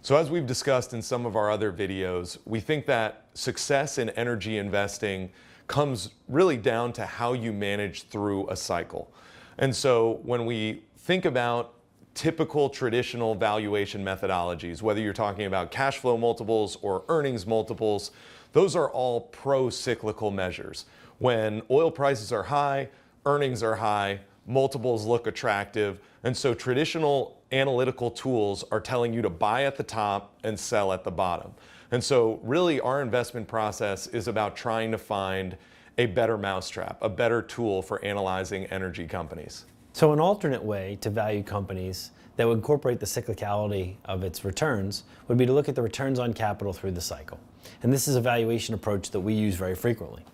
So as we've discussed in some of our other videos, we think that success in energy investing comes really down to how you manage through a cycle. And so when we think about typical traditional valuation methodologies, whether you're talking about cash flow multiples or earnings multiples, those are all pro-cyclical measures. When oil prices are high, earnings are high, multiples look attractive, and so traditional analytical tools are telling you to buy at the top and sell at the bottom. And so really our investment process is about trying to find a better mousetrap, a better tool for analyzing energy companies. So an alternate way to value companies that would incorporate the cyclicality of its returns would be to look at the returns on capital through the cycle. And this is a valuation approach that we use very frequently.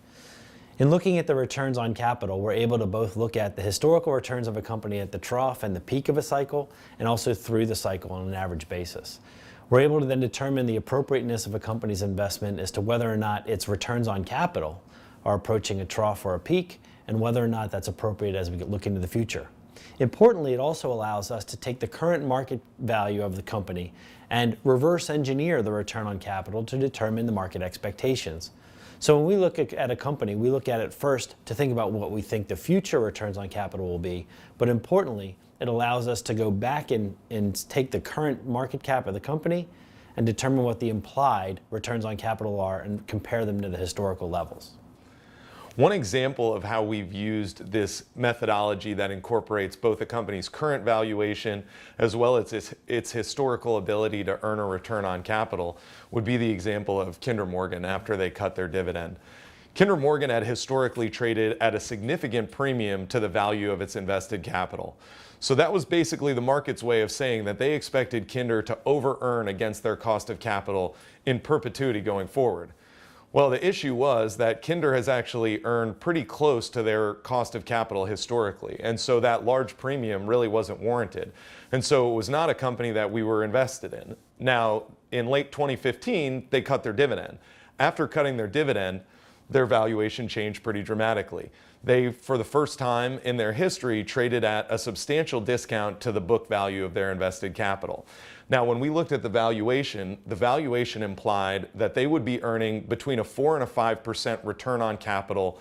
In looking at the returns on capital, we're able to both look at the historical returns of a company at the trough and the peak of a cycle, and also through the cycle on an average basis. We're able to then determine the appropriateness of a company's investment as to whether or not its returns on capital are approaching a trough or a peak, and whether or not that's appropriate as we look into the future. Importantly, it also allows us to take the current market value of the company and reverse engineer the return on capital to determine the market expectations. So when we look at a company, we look at it first to think about what we think the future returns on capital will be, but importantly, it allows us to go back and take the current market cap of the company and determine what the implied returns on capital are and compare them to the historical levels. One example of how we've used this methodology that incorporates both a company's current valuation as well as its historical ability to earn a return on capital would be the example of Kinder Morgan after they cut their dividend. Kinder Morgan had historically traded at a significant premium to the value of its invested capital. So that was basically the market's way of saying that they expected Kinder to over-earn against their cost of capital in perpetuity going forward. Well, the issue was that Kinder has actually earned pretty close to their cost of capital historically, and so that large premium really wasn't warranted. And so it was not a company that we were invested in. Now, in late 2015, they cut their dividend. After cutting their dividend, their valuation changed pretty dramatically. They, for the first time in their history, traded at a substantial discount to the book value of their invested capital. Now, when we looked at the valuation implied that they would be earning between a 4 and a 5% return on capital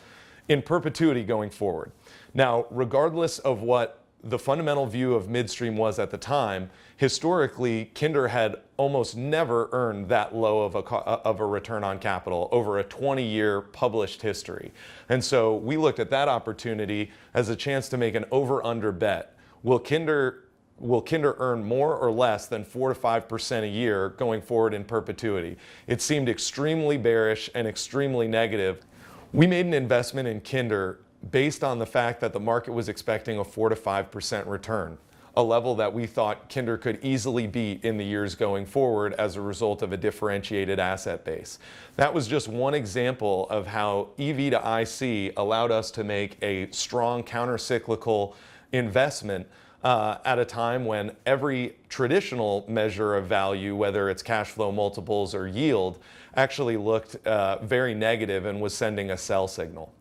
in perpetuity going forward. Now, regardless of what the fundamental view of midstream was at the time, historically, Kinder had almost never earned that low of a return on capital over a 20-year published history. And so we looked at that opportunity as a chance to make an over-under bet. Will Kinder earn more or less than 4 to 5% a year going forward in perpetuity? It seemed extremely bearish and extremely negative. We made an investment in Kinder based on the fact that the market was expecting a 4 to 5% return, a level that we thought Kinder could easily beat in the years going forward as a result of a differentiated asset base. That was just one example of how EV to IC allowed us to make a strong counter-cyclical investment at a time when every traditional measure of value, whether it's cash flow multiples or yield, actually looked very negative and was sending a sell signal.